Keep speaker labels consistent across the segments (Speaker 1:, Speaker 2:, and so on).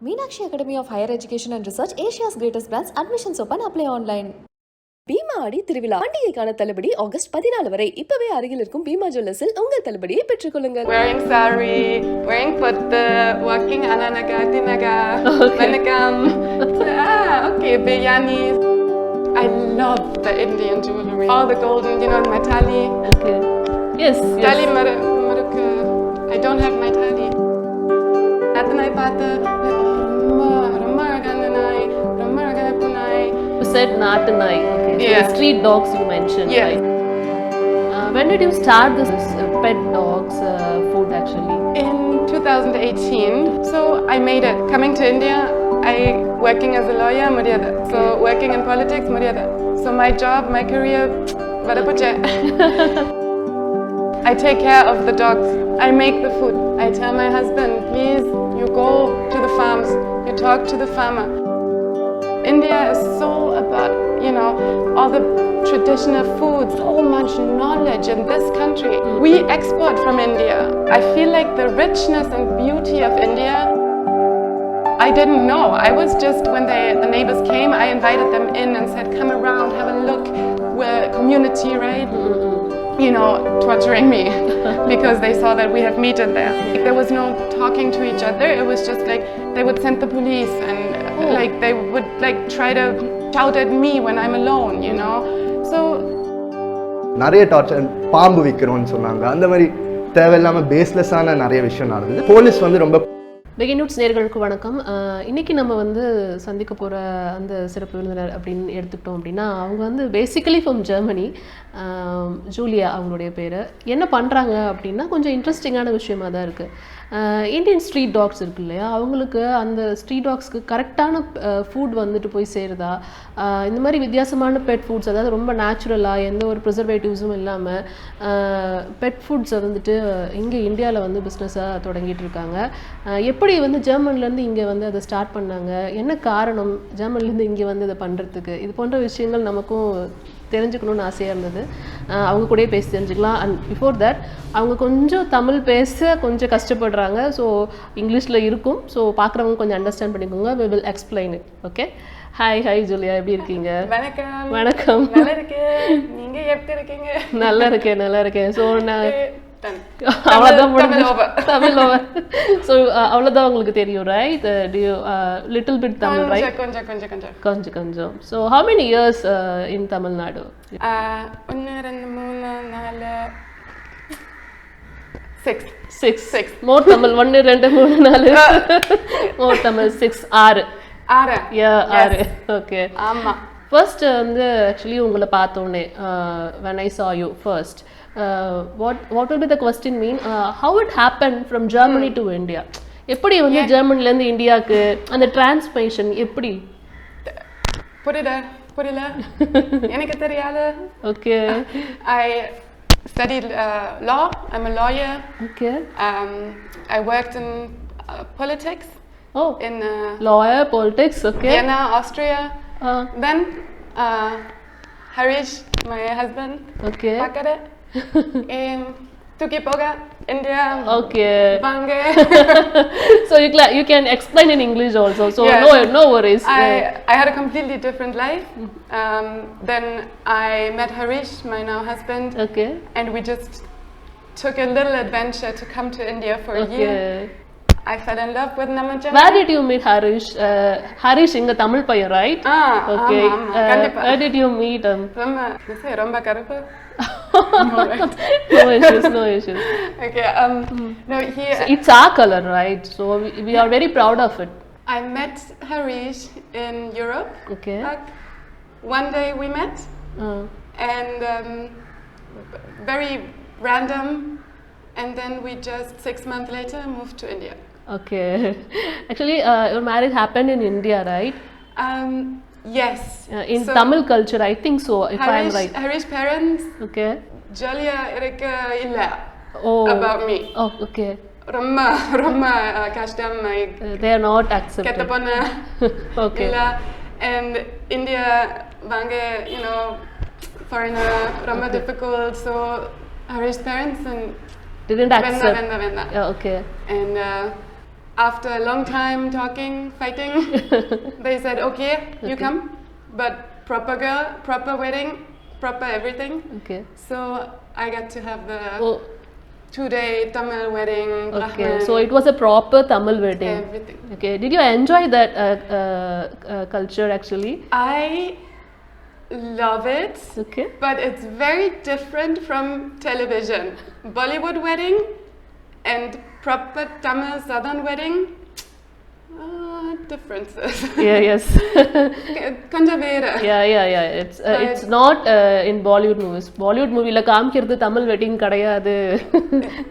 Speaker 1: Meenakshi Academy of Higher Education and Research, Asia's greatest brands. Admissions open. Apply online. பீமா ஆடி திருவிழா பண்டிகைக்கான தள்ளுபடி August 14 வரை. இப்பவே அருகில் இருக்கும் பீமா ஜுவல்லர்ஸில் உங்கள் தள்ளுபடியை பெற்றுக்கொள்ளுங்கள்.
Speaker 2: Wearing sari, wearing puttu, working ananaga, tinaga, vanakam. Okay, biryani. I love the Indian jewelry. All the golden, my tali.
Speaker 3: Okay. Yes.
Speaker 2: Tali marukku. I don't have my tali. Adanai paatha. Romma agana nai, romma agana punai.
Speaker 3: You said Natanai. Okay. So
Speaker 2: Yeah.
Speaker 3: the street dogs you mentioned,
Speaker 2: Yeah.
Speaker 3: right? When did you start this pet dogs food actually?
Speaker 2: In 2018, so I made it. Coming to India, working as a lawyer, mudiyada. So working in politics, mudiyada. So my job, my career, vadapuche. I take care of the dogs. I make the food. I tell my husband, please, you go to the farms, you talk to the farmer. India is so about, all the traditional foods, so much knowledge in this country. We export from India. I feel like the richness and beauty of India, I didn't know. I was just, when the neighbors came, I invited them in and said, come around, have a look. We're a community, right? Torturing me because they saw that we have meat in there. There was no talking to each other. It was just like they would send the police and they would try to shout at me when I'm alone, So
Speaker 4: நிறைய torture பாம்பு விற்கிறோன்னு சொன்னாங்க. அந்த மாதிரி தேவையில்லாமல் பேஸ்லெஸ்ஸான நிறைய விஷயம் நடந்தது. Police வந்து ரொம்ப
Speaker 3: பிகின் நியூஸ் நேயர்களுக்கு வணக்கம். இன்றைக்கி நம்ம சந்திக்க போகிற அந்த சிறப்பு விருந்தினர் அப்படின்னு எடுத்துக்கிட்டோம் அப்படின்னா அவங்க பேசிக்கலி ஃப்ரம் ஜெர்மனி. ஜூலியா அவங்களுடைய பேர். என்ன பண்ணுறாங்க அப்படின்னா கொஞ்சம் இன்ட்ரெஸ்டிங்கான விஷயமா தான் இருக்குது. இந்தியன் ஸ்ட்ரீட் டாக்ஸ் இருக்கு இல்லையா, அவங்களுக்கு அந்த ஸ்ட்ரீட் டாக்ஸ்க்கு கரெக்டான ஃபுட் போய் சேருதா, இந்த மாதிரி வித்தியாசமான பெட் ஃபுட்ஸ், அதாவது ரொம்ப நேச்சுரலாக எந்த ஒரு ப்ரிசர்வேட்டிவ்ஸும் இல்லாமல் பெட் ஃபுட்ஸை இங்கே இந்தியாவில் பிஸ்னஸாக தொடங்கிட்டு இருக்காங்க. எப்படி ஜெர்மன்லேருந்து இங்கே அதை ஸ்டார்ட் பண்ணாங்க, என்ன காரணம் ஜெர்மன்லேருந்து இங்கே இதை பண்ணுறதுக்கு, இது போன்ற விஷயங்கள் நமக்கும் தெரிஞ்சுக்கணுன்னு ஆசையாக இருந்தது. அவங்க கூட பேசி தெரிஞ்சுக்கலாம். அண்ட் பிஃபோர் தட் அவங்க கொஞ்சம் தமிழ் பேச கொஞ்சம் கஷ்டப்படுறாங்க. ஸோ இங்கிலீஷில் இருக்கும். ஸோ பார்க்குறவங்க கொஞ்சம் அண்டர்ஸ்டாண்ட் பண்ணிக்கோங்க. we will explain it. Okay. Hi Julia, எப்படி இருக்கீங்க? வணக்கம்.
Speaker 2: நல்லா இருக்கேன். நீங்க எப்படி இருக்கீங்க?
Speaker 3: நல்லா இருக்கேன். ஸோ நான் அவ்வளோதான் தமிழ் ஓவர். ஸோ அவ்வளோதான் உங்களுக்கு தெரியும், right? Little bit Tamil, right? கொஞ்சம். So how many years in Tamil Nadu?
Speaker 2: 1 2 3 4 6.
Speaker 3: More Tamil 1 2 3 4 more Tamil 6 6. Okay.
Speaker 2: ஆமா.
Speaker 3: ஃபர்ஸ்ட் ஆக்சுவலி உங்களை பார்த்தோன்னே when I saw you first, what will be the question mean, how it happened from Germany to India? எப்படி ஜெர்மனிலேருந்து இந்தியாவுக்கு அந்த transformation எப்படி?
Speaker 2: புரியல எனக்கு தெரியாது.
Speaker 3: Okay.
Speaker 2: I studied law. I'm a lawyer.
Speaker 3: Okay.
Speaker 2: I worked in politics. In
Speaker 3: lawyer, politics. Okay.
Speaker 2: Vienna, Austria. Then Harish, my husband.
Speaker 3: Okay.
Speaker 2: Pakade. Tukipoga, India.
Speaker 3: Okay.
Speaker 2: Bange.
Speaker 3: So you can explain in English also. So
Speaker 2: yes.
Speaker 3: No worries.
Speaker 2: I had a completely different life. Then I met Harish, my now husband.
Speaker 3: Okay.
Speaker 2: And we just took a little adventure to come to India for a year. I fell in love with Namachan.
Speaker 3: Where did you meet Harish? Harish inga Tamil payan, right? Okay. Where did you meet him?
Speaker 2: Romba karupu.
Speaker 3: No issues.
Speaker 2: Okay. No,
Speaker 3: so it's our color, right? So we are very proud of it.
Speaker 2: I met Harish in Europe.
Speaker 3: Okay.
Speaker 2: One day we met, and very random, and then we just 6 months later moved to India.
Speaker 3: Okay. Actually, your marriage happened in India, right?
Speaker 2: Yes.
Speaker 3: In Tamil culture, I think so, if I am right.
Speaker 2: Harish parents.
Speaker 3: Okay.
Speaker 2: Julia irukka illa.
Speaker 3: Oh.
Speaker 2: About me.
Speaker 3: Oh, okay.
Speaker 2: Romma kashtam.
Speaker 3: They are not accepted.
Speaker 2: Kettaponna.
Speaker 3: Okay.
Speaker 2: Illa. And India vange, foreigner, romba difficult. So Harish parents and
Speaker 3: didn't accept.
Speaker 2: Venna.
Speaker 3: Yeah, okay.
Speaker 2: And after a long time talking, fighting, they said, okay, you come, but proper girl, proper wedding, proper everything.
Speaker 3: Okay.
Speaker 2: So I got to have the
Speaker 3: Oh,
Speaker 2: 2-day Tamil wedding.
Speaker 3: okay.
Speaker 2: Brahman,
Speaker 3: So it was a proper Tamil wedding.
Speaker 2: everything.
Speaker 3: Okay. Did you enjoy that culture actually?
Speaker 2: I love it,
Speaker 3: Okay.
Speaker 2: but it's very different from television. Bollywood wedding and proper Tamil southern wedding, differences.
Speaker 3: Yeah. Yes.
Speaker 2: Konja vera.
Speaker 3: Yeah. It's not in Bollywood movies. Bollywood movie la காமிக்கிறது Tamil wedding கிடையாது.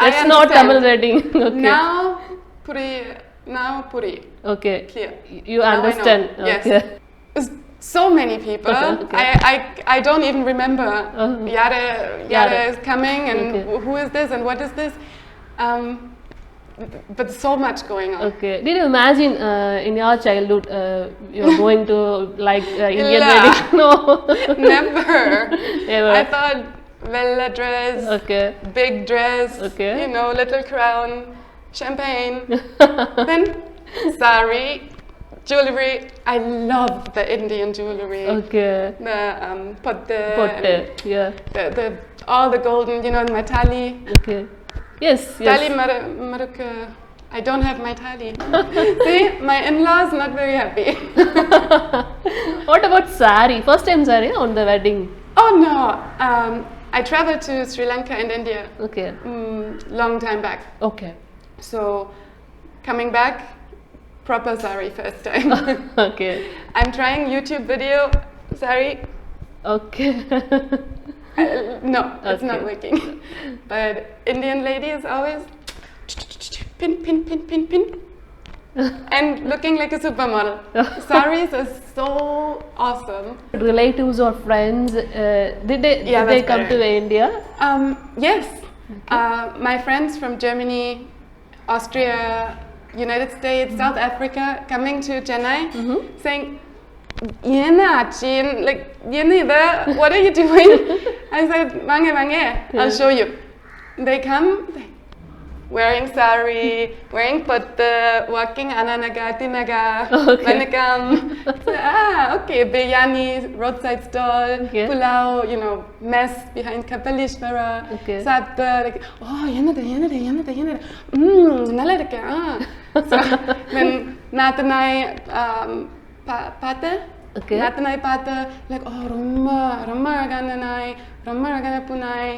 Speaker 3: That's not
Speaker 2: understand.
Speaker 3: Tamil wedding. Okay.
Speaker 2: Now puri.
Speaker 3: Okay.
Speaker 2: Clear.
Speaker 3: You
Speaker 2: Now I know.
Speaker 3: understand.
Speaker 2: Yes.
Speaker 3: Okay.
Speaker 2: So many people.
Speaker 3: Okay.
Speaker 2: I don't even remember. Yada
Speaker 3: Yada.
Speaker 2: is coming, and
Speaker 3: Okay.
Speaker 2: who is this, and what is this? But so much going on.
Speaker 3: Okay. Did you imagine in your childhood you're going to like Indian
Speaker 2: La.
Speaker 3: wedding? No.
Speaker 2: Never.
Speaker 3: Never.
Speaker 2: I thought vella dress,
Speaker 3: Okay.
Speaker 2: big dress,
Speaker 3: Okay.
Speaker 2: you know, little crown, champagne, then sari, jewelry. I love the Indian jewelry.
Speaker 3: Okay.
Speaker 2: The potte,
Speaker 3: Potte.
Speaker 2: and
Speaker 3: Yeah.
Speaker 2: the all the golden, you know, my tali.
Speaker 3: Okay. Yes.
Speaker 2: Tali
Speaker 3: Yes.
Speaker 2: Marukka. I don't have my tali. See, my in-laws not very happy.
Speaker 3: What about sari? First time sari on the wedding.
Speaker 2: Oh no, I traveled to Sri Lanka and India
Speaker 3: Okay.
Speaker 2: long time back.
Speaker 3: Okay.
Speaker 2: So coming back, proper sari first time.
Speaker 3: Okay.
Speaker 2: I'm trying YouTube video sari.
Speaker 3: Okay.
Speaker 2: No, it's not
Speaker 3: Okay.
Speaker 2: working. But Indian ladies always pin. And looking like a supermodel. Saris are so awesome.
Speaker 3: Relatives or friends, did they
Speaker 2: Yeah,
Speaker 3: did they
Speaker 2: that's
Speaker 3: come
Speaker 2: better.
Speaker 3: to India?
Speaker 2: Yes, my friends from Germany, Austria, United States, South Africa coming to Chennai saying, "Yena Achin, like Yena, what are you doing?" I said, "Vange, I'll show you." They come, wearing sari, wearing putta, walking ananaga, tinaga, venikam. So, okay, biryani, roadside stall,
Speaker 3: Okay.
Speaker 2: pulao, you know, mess behind Kapalishvara,
Speaker 3: Okay.
Speaker 2: satta, like, oh, yenada, nalla irukku, So, then Nathanai, pata,
Speaker 3: Okay.
Speaker 2: Nathanai pata, like, oh, romma agana nai, romma agana punai.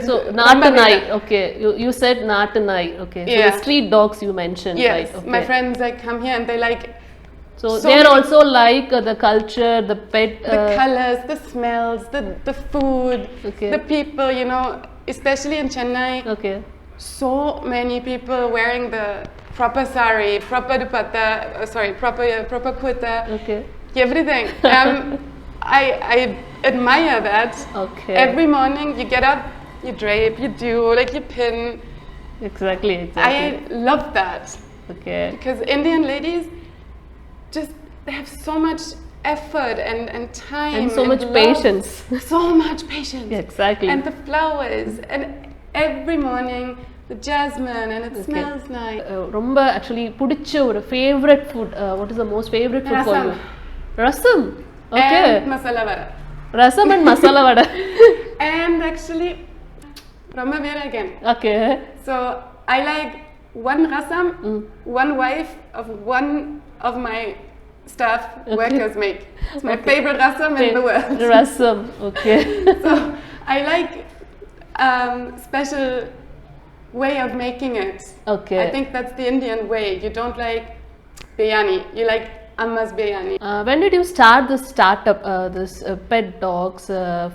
Speaker 3: So Natanai, okay. You said Natanai, okay. So
Speaker 2: Yeah.
Speaker 3: the street dogs you mentioned,
Speaker 2: Yes,
Speaker 3: right? Okay.
Speaker 2: my friends like come here and they like
Speaker 3: So
Speaker 2: so
Speaker 3: they're
Speaker 2: many-
Speaker 3: also like the culture, the pet.
Speaker 2: the colors, the smells, the food,
Speaker 3: Okay.
Speaker 2: the people, you know, especially in Chennai,
Speaker 3: Okay.
Speaker 2: so many people wearing the proper sari, proper dupatta, proper kurta,
Speaker 3: Okay.
Speaker 2: everything. I admire that.
Speaker 3: Okay.
Speaker 2: Every morning you get up, you drape, you do, like you pin.
Speaker 3: Exactly.
Speaker 2: I love that.
Speaker 3: Okay.
Speaker 2: Because Indian ladies just they have so much effort and time
Speaker 3: And so much
Speaker 2: love.
Speaker 3: patience.
Speaker 2: So much patience.
Speaker 3: Yeah, exactly.
Speaker 2: And the flowers and every morning the jasmine and it smells nice.
Speaker 3: ரொம்ப actually பிடிச்ச ஒரு favorite food. What is the most favorite food for
Speaker 2: Rasam.
Speaker 3: you? Rasam. Okay.
Speaker 2: And masala vada.
Speaker 3: Rasam and masala vada.
Speaker 2: And actually Rama Vera again.
Speaker 3: Okay.
Speaker 2: So I like one rasam, one wife of one of my staff workers make. It's my favorite rasam in the world.
Speaker 3: Rasam. Okay.
Speaker 2: So I like special way of making it.
Speaker 3: Okay.
Speaker 2: I think that's the Indian way. You don't like biryani. You like Amma's biryani.
Speaker 3: When did you start this startup, this pet dogs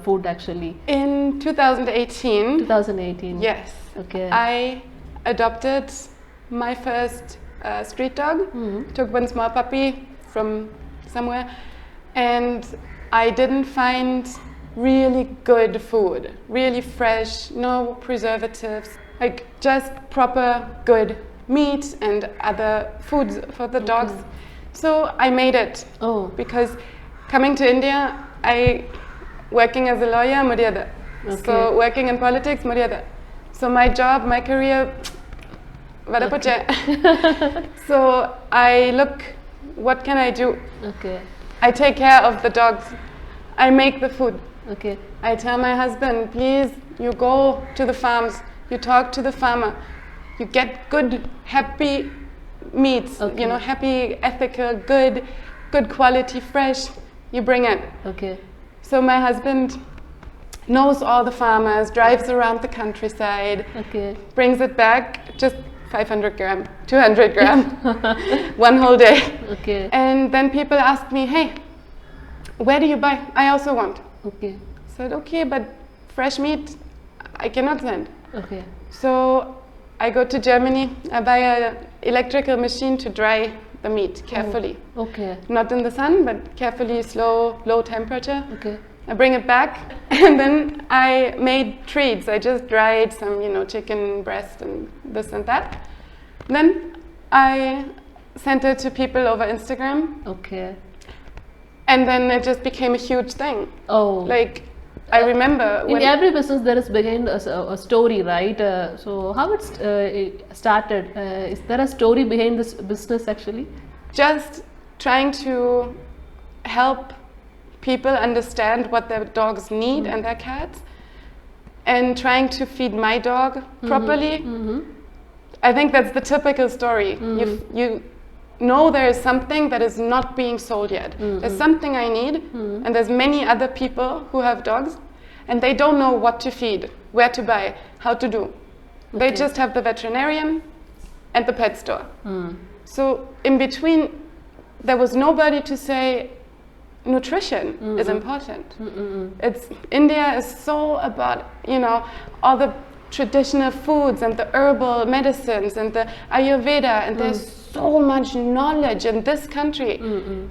Speaker 3: food actually?
Speaker 2: In 2018,
Speaker 3: 2018.
Speaker 2: yes,
Speaker 3: Okay.
Speaker 2: I adopted my first street dog. Took one small puppy from somewhere, and I didn't find really good food, really fresh, no preservatives, like just proper good meat and other foods for the dogs. So I made it.
Speaker 3: Oh.
Speaker 2: Because coming to India, working as a lawyer, mudiyada. So
Speaker 3: Okay.
Speaker 2: working in politics, mudiyada. So my job, my career So I look, what can I do?
Speaker 3: Okay.
Speaker 2: I take care of the dogs. I make the food.
Speaker 3: Okay.
Speaker 2: I tell my husband, please, you go to the farms, you talk to the farmer, you get good, happy meats,
Speaker 3: Okay.
Speaker 2: you know, happy, ethical, good quality, fresh, you bring it.
Speaker 3: Okay.
Speaker 2: So my husband knows all the farmers, drives around the countryside,
Speaker 3: Okay.
Speaker 2: brings it back, just 500 gram, 200 gram, one whole day.
Speaker 3: Okay.
Speaker 2: And then people ask me, hey, where do you buy? I also want.
Speaker 3: Okay.
Speaker 2: I said, okay, but fresh meat, I cannot send.
Speaker 3: Okay.
Speaker 2: So I go to Germany, I buy an electrical machine to dry the meat carefully.
Speaker 3: Okay.
Speaker 2: Not in the sun, but carefully, slow, low temperature.
Speaker 3: Okay.
Speaker 2: I bring it back, and then I made treats. I just dried some, you know, chicken breast and this and that. Then I sent it to people over Instagram,
Speaker 3: Okay.
Speaker 2: and then it just became a huge thing.
Speaker 3: Oh.
Speaker 2: Like, I remember
Speaker 3: in
Speaker 2: when
Speaker 3: every business there is behind a story, right? So how it started? Is there a story behind this business actually?
Speaker 2: just trying to help people understand what their dogs need and their cats, and trying to feed my dog properly. I think that's the typical story. You know there is something that is not being sold yet. There's something I need, and there's many other people who have dogs, and they don't know what to feed, where to buy, how to do. They
Speaker 3: Okay.
Speaker 2: just have the veterinarian and the pet store. So in between, there was nobody to say nutrition is important. It's India is so about, you know, all the traditional foods and the herbal medicines and the Ayurveda, and there's so much knowledge in this country.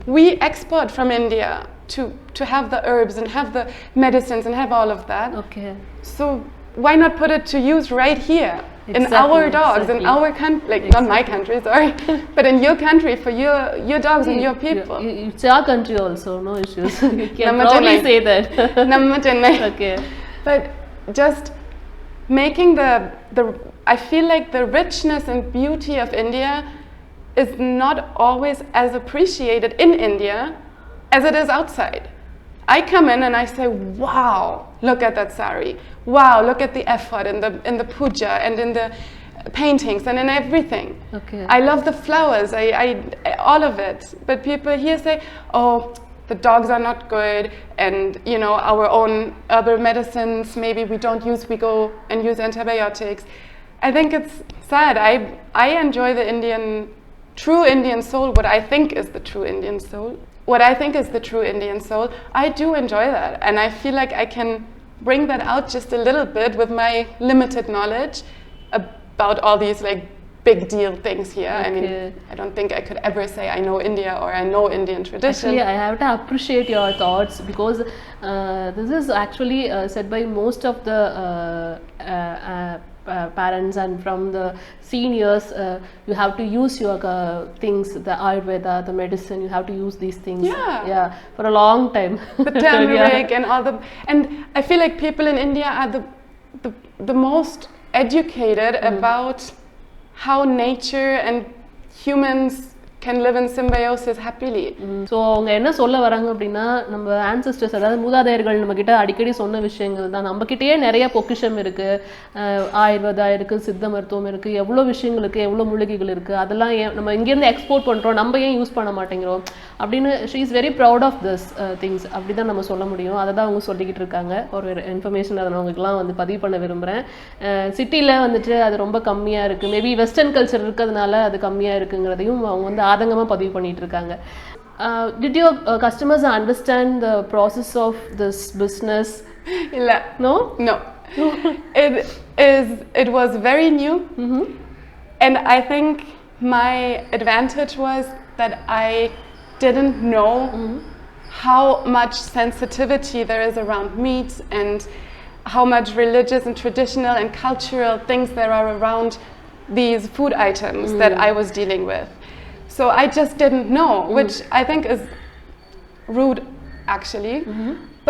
Speaker 2: We export from India to have the herbs and have the medicines and have all of that.
Speaker 3: Okay.
Speaker 2: So why not put it to use right here in
Speaker 3: Exactly,
Speaker 2: our dogs,
Speaker 3: exactly.
Speaker 2: in our country, like not my country, sorry, but in your country for your dogs and your people.
Speaker 3: It's your country also, no issues. You can
Speaker 2: Namma
Speaker 3: probably
Speaker 2: Chennai.
Speaker 3: say that.
Speaker 2: Namma Chennai.
Speaker 3: Okay.
Speaker 2: But just making I feel like the richness and beauty of India is not always as appreciated in India as it is outside. I come in and I say, wow, look at that sari. Wow, look at the effort in the puja and in the paintings and in everything.
Speaker 3: Okay.
Speaker 2: I love the flowers, I all of it. But people here say, oh, the dogs are not good, and you know, our own herbal medicines, maybe we don't use, we go and use antibiotics. I think it's sad. I enjoy the true Indian soul, what I think is the true Indian soul. What I think is the true Indian soul, I do enjoy that. And I feel like I can bring that out just a little bit with my limited knowledge about all these like big deal things here. I mean,
Speaker 3: Okay.
Speaker 2: I don't think I could ever say I know India or I know Indian tradition.
Speaker 3: Actually, I have to appreciate your thoughts, because this is actually said by most of the parents and from the seniors. You have to use your things, the Ayurveda, the medicine. You have to use these things.
Speaker 2: Yeah.
Speaker 3: For a long time.
Speaker 2: The turmeric and all and I feel like people in India are the most educated about how nature and humans can live in symbiosis happily.
Speaker 3: So அவங்க என்ன சொல்ல வராங்க அப்படின்னா, நம்ம ancestors, அதாவது மூதாதையர்கள் நம்ம கிட்ட அடிக்கடி சொன்ன விஷயங்கள் தான். நம்ம கிட்டயே நிறைய பொக்கிஷம் இருக்கு, ஆயுர்வேதா இருக்கு, சித்த மருத்துவம் இருக்கு, எவ்வளோ விஷயங்கள் இருக்கு, எவ்வளோ மூலிகைகள் இருக்கு, அதெல்லாம் நம்ம இங்கேருந்து எக்ஸ்போர்ட் பண்றோம், நம்ம ஏன் யூஸ் பண்ண மாட்டேங்கிறோம் அப்படின்னு she is very proud of this things. அப்படி தான் நம்ம சொல்ல முடியும். அதை தான் அவங்க சொல்லிக்கிட்டு இருக்காங்க. ஒரு இன்ஃபர்மேஷன் அதை நான் உங்களுக்குலாம் வந்து பதிவு பண்ண விரும்புகிறேன். சிட்டியில் வந்துட்டு அது ரொம்ப கம்மியாக இருக்குது, மேபி வெஸ்டர்ன் கல்ச்சர் இருக்கிறதுனால அது கம்மியாக இருக்குங்கிறதையும் அவங்க வந்து ஆதங்கமாக பதிவு பண்ணிட்டு இருக்காங்க. Did your customers understand the process of this business?
Speaker 2: Illa.
Speaker 3: No?
Speaker 2: No. It was very new. And I think my advantage was that I didn't know how much sensitivity there is around meat and how much religious and traditional and cultural things there are around these food items that I was dealing with. So I just didn't know, which I think is rude actually.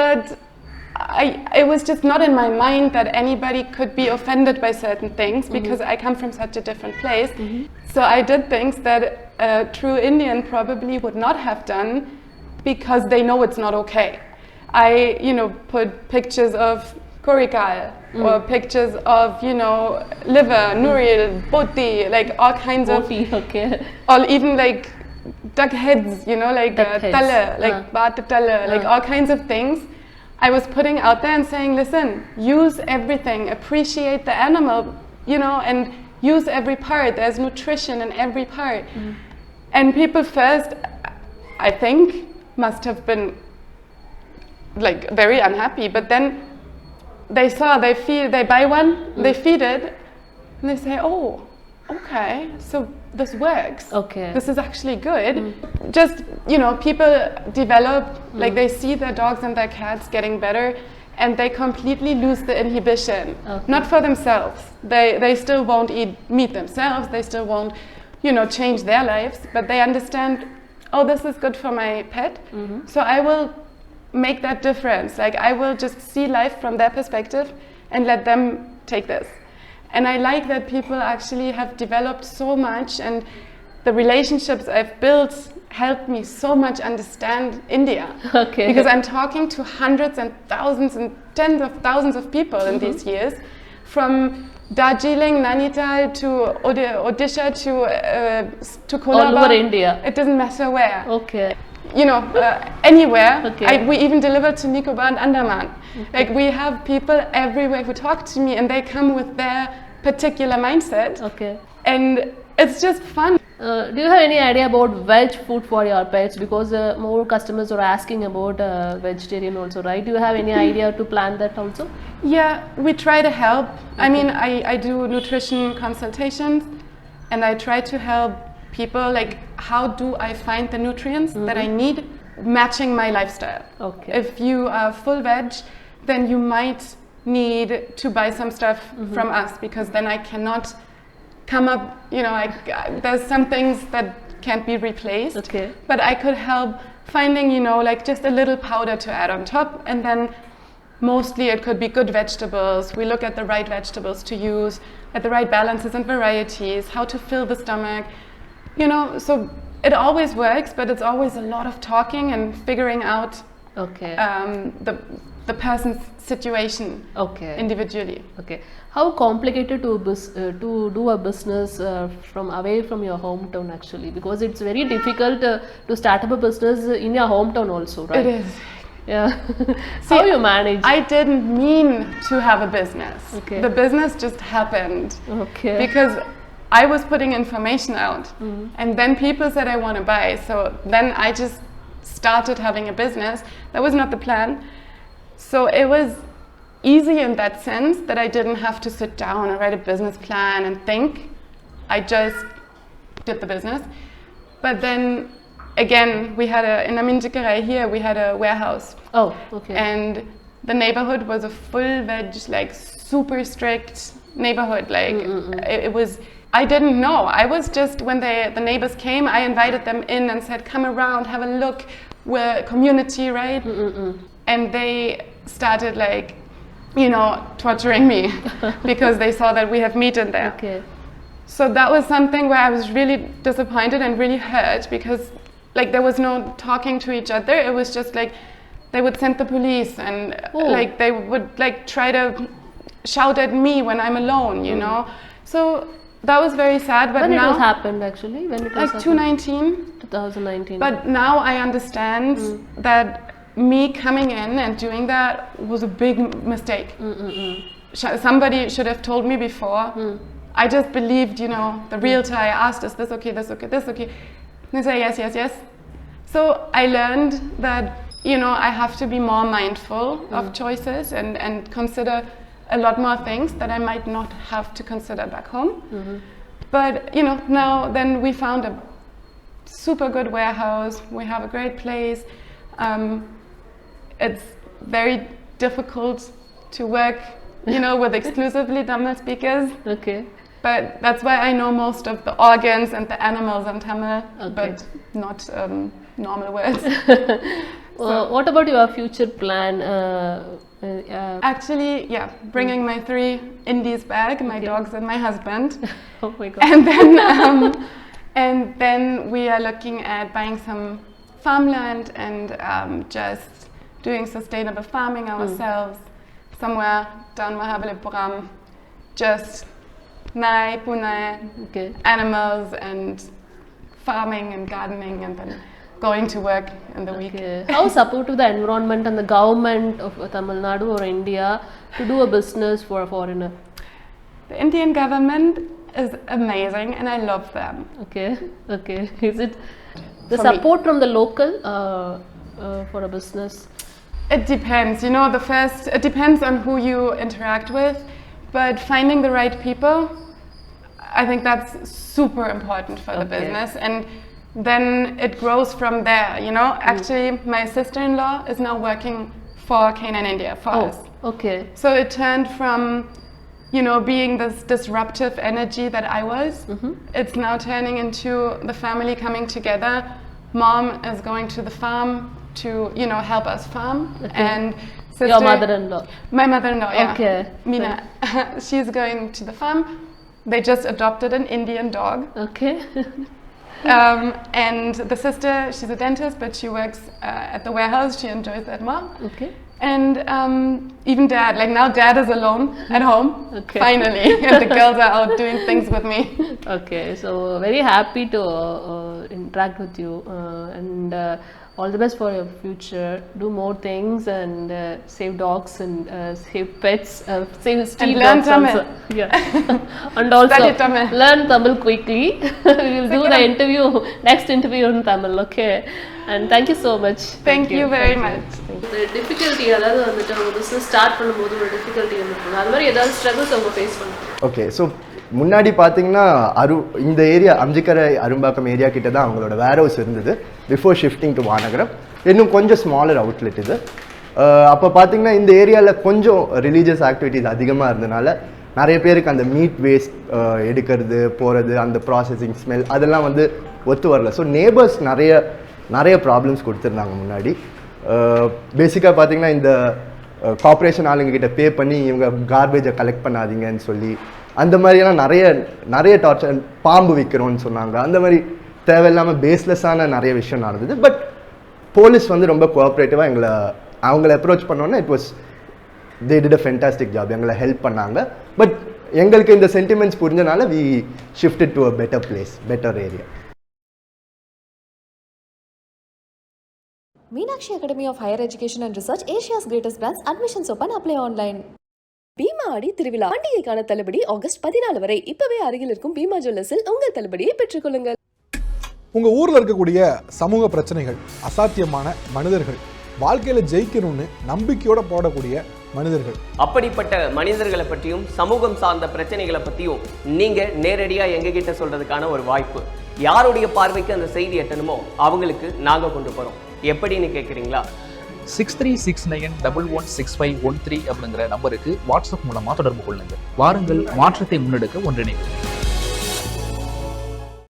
Speaker 2: But it was just not in my mind that anybody could be offended by certain things because I come from such a different place. So I did things that a true Indian probably would not have done because they know it's not okay. I, put pictures of Korikal or pictures of, liver, nuril, boti, like all kinds of,
Speaker 3: Okay.
Speaker 2: or even like duck heads, like
Speaker 3: Duck heads.
Speaker 2: tala, like baat tala, like all kinds of things. I was putting out there and saying, listen, use everything, appreciate the animal, and use every part. There's nutrition in every part. And people first, I think, must have been like very unhappy, but then they buy one, they feed it, and they say, oh, okay, so this works.
Speaker 3: Okay.
Speaker 2: This is actually good. Just, people develop, like they see their dogs and their cats getting better, and they completely lose the inhibition.
Speaker 3: Okay.
Speaker 2: Not for themselves. They still won't eat meat themselves, they still won't, change their lives, but they understand, oh, this is good for my pet, so I will make that difference. Like I will just see life from their perspective and let them take this. And I like that people actually have developed so much, and the relationships I've built helped me so much understand India.
Speaker 3: Okay.
Speaker 2: Because I'm talking to hundreds and thousands and tens of thousands of people in these years, from Darjeeling, Nainital to Odisha to Colaba.
Speaker 3: All over India.
Speaker 2: It doesn't matter where.
Speaker 3: Okay.
Speaker 2: Anywhere.
Speaker 3: Okay.
Speaker 2: We even deliver to Nicobar and Andaman. Like we have people everywhere who talk to me, and they come with their particular mindset.
Speaker 3: Okay.
Speaker 2: And it's just fun.
Speaker 3: Do you have any idea about veg food for your pets? Because more customers are asking about vegetarian also, right? Do you have any idea to plan that also?
Speaker 2: Yeah, we try to help. I mean, I do nutrition consultations, and I try to help people, like, how do I find the nutrients that I need matching my lifestyle.
Speaker 3: Okay.
Speaker 2: If you are full veg, then you might need to buy some stuff from us, because then I cannot come up, there's some things that can't be replaced.
Speaker 3: Okay.
Speaker 2: But I could help finding, like just a little powder to add on top, and then mostly it could be good vegetables. We look at the right vegetables to use, at the right balances and varieties, how to fill the stomach, so it always works, but it's always a lot of talking and figuring out
Speaker 3: Okay.
Speaker 2: the person's situation
Speaker 3: Okay.
Speaker 2: individually.
Speaker 3: Okay. How complicated to do a business from away from your hometown actually? Because it's very difficult to start up a business in your hometown also, right?
Speaker 2: It is.
Speaker 3: Yeah. How you manage?
Speaker 2: I didn't mean to have a business.
Speaker 3: Okay.
Speaker 2: The business just happened.
Speaker 3: Okay.
Speaker 2: Because I was putting information out, and then people said I want to buy. So then I just started having a business. That was not the plan. So it was easy in that sense that I didn't have to sit down and write a business plan and think. I just did the business. But then again, we had in Aminjikarei here, we had a warehouse.
Speaker 3: Oh, okay.
Speaker 2: And the neighborhood was a full veg, like super strict neighborhood. Like it was, I didn't know. I was just, when the neighbors came, I invited them in and said, come around, have a look. We're a community, right? And they started like, torturing me because they saw that we have meat in there.
Speaker 3: Okay.
Speaker 2: So that was something where I was really disappointed and really hurt, because like there was no talking to each other. It was just like they would send the police, and like they would like try to shout at me when I'm alone, So that was very sad. But
Speaker 3: When
Speaker 2: now
Speaker 3: it was happened actually? When it was
Speaker 2: like 2019.
Speaker 3: 2019.
Speaker 2: But now I understand that me coming in and doing that was a big mistake. Somebody should have told me before. I just believed, the realtor. I asked, is this okay, this okay, this okay? And they say yes, yes, yes. So I learned that, I have to be more mindful of choices and consider a lot more things that I might not have to consider back home. But, now then we found a super good warehouse. We have a great place. It's very difficult to work, with exclusively Tamil speakers.
Speaker 3: Okay.
Speaker 2: But that's why I know most of the organs and the animals in Tamil,
Speaker 3: Okay.
Speaker 2: but not normal words.
Speaker 3: What about your future plan?
Speaker 2: Actually, yeah, bringing my 3 indies back, my dogs and my husband.
Speaker 3: Oh my God.
Speaker 2: And then we are looking at buying some farmland and just doing sustainable farming ourselves somewhere down Mahabalipuram, just Nai, Pune,
Speaker 3: Okay.
Speaker 2: animals and farming and gardening, and then going to work in the week.
Speaker 3: Okay. How supportive the environment and the government of Tamil Nadu or India to do a business for a foreigner?
Speaker 2: The Indian government is amazing and I love them.
Speaker 3: Okay. Okay. Is it the
Speaker 2: For me.
Speaker 3: support from the local for a business?
Speaker 2: It depends, you know, it depends on who you interact with, but finding the right people, I think that's super important for the
Speaker 3: Okay.
Speaker 2: business, and then it grows from there, you know. Actually, my sister-in-law is now working for Canaan India, for us.
Speaker 3: Okay.
Speaker 2: So it turned from, you know, being this disruptive energy that I was, it's now turning into the family coming together. Mom is going to the farm to, you know, help us farm.
Speaker 3: Okay.
Speaker 2: And sister,
Speaker 3: Your mother-in-law.
Speaker 2: my mother-in-law, yeah.
Speaker 3: Okay.
Speaker 2: Mina, she's going to the farm. They just adopted an Indian dog.
Speaker 3: Okay.
Speaker 2: And the sister, she's a dentist, but she works at the warehouse. She enjoys that more.
Speaker 3: Okay.
Speaker 2: And even dad, like now dad is alone at home,
Speaker 3: Okay.
Speaker 2: finally, and the girls are out doing things with me.
Speaker 3: Okay, so very happy to interact with you and all the best for your future. Do more things and save dogs and save pets, save street
Speaker 2: learn
Speaker 3: dogs
Speaker 2: Tamil.
Speaker 3: also. Yeah, and also
Speaker 2: Study Tamil.
Speaker 3: learn Tamil quickly. We will do the interview, next interview in Tamil. Okay, and thank you so much.
Speaker 2: Thank you very much.
Speaker 3: The difficulty, அதாவது வந்துட்டு அவங்க business start பண்ணும்போது ஒரு difficulty வந்துருக்கும், அது மாதிரி ஏதாவது struggles அவங்க ஃபேஸ் பண்ணுறாங்க?
Speaker 4: ஓகே, ஸோ முன்னாடி பார்த்தீங்கன்னா இந்த ஏரியா அம்ஜிக்கரை அரும்பாக்கம் ஏரியா கிட்ட தான் அவங்களோட வேர் ஹவுஸ் இருந்தது பிஃபோர் ஷிஃப்டிங் டு வானகரம். இன்னும் கொஞ்சம் ஸ்மாலர் அவுட்லெட் இது. அப்போ பார்த்தீங்கன்னா இந்த ஏரியாவில் கொஞ்சம் ரிலீஜியஸ் ஆக்டிவிட்டீஸ் அதிகமாக இருந்தனால நிறைய பேருக்கு அந்த மீட் வேஸ்ட் எடுக்கிறது போகிறது, அந்த ப்ராசஸிங் ஸ்மெல் அதெல்லாம் வந்து ஒத்து வரல. ஸோ நேபர்ஸ் நிறைய ப்ராப்ளம்ஸ் கொடுத்துருந்தாங்க முன்னாடி. பேசிக்காக பார்த்தீங்கன்னா இந்த கார்ப்பரேஷன் ஆளுங்கக்கிட்ட பே பண்ணி இவங்க கார்பேஜை கலெக்ட் பண்ணாதீங்கன்னு சொல்லி அந்த மாதிரியெல்லாம் நிறைய டார்ச்சர், பாம்பு விற்கிறோன்னு சொன்னாங்க. அந்த மாதிரி தேவையில்லாமல் பேஸ்லெஸ்ஸான நிறைய விஷயம் நடந்தது. பட் போலீஸ் வந்து ரொம்ப கோஆப்ரேட்டிவாக அவங்கள அப்ரோச் பண்ணோன்னா it was they did a fantastic job. எங்களை ஹெல்ப் பண்ணாங்க. பட் எங்களுக்கு இந்த சென்டிமெண்ட்ஸ் புரிஞ்சனால we shifted to a better place, better area.
Speaker 1: Meenakshi Academy of Higher Education and Research, Asia's greatest brands, admissions open, apply online. பீமா ஆடி திருவிழா பண்டிகைக்கான தள்ளுபடி August 14 வரை. இப்பவே அருகில் இருக்கும் பீமா ஜுவல்லர்ஸில் உங்கள் தள்ளுபடியை பெற்றுக்கொள்ளுங்கள்.
Speaker 5: உங்க ஊர்ல இருக்கக்கூடிய சமூக பிரச்சனைகள், அசாத்தியமான மனிதர்கள், வாழ்க்கையில ஜெயிக்கணும்னு நம்பிக்கையோட போடக்கூடிய மனிதர்கள்,
Speaker 6: அப்படிப்பட்ட மனிதர்களை பற்றியும் சமூகம் சார்ந்த பிரச்சனைகளை பற்றியும் நீங்க நேரடியா எங்ககிட்ட சொல்றதுக்கான ஒரு வாய்ப்பு. யாருடைய பார்வைக்கு அந்த செய்தி எட்டணுமோ அவங்களுக்கு நாங்க கொண்டு போறோம். எப்படின்னு கேட்குறீங்களா?
Speaker 7: 6369116513 அப்படிங்கிற நம்பருக்கு வாட்ஸ்அப் மூலமா தொடர்பு கொள்ளுங்கள். வாருங்கள், மாற்றத்தை முன்னெடுக்க ஒன்றிணைவோம்.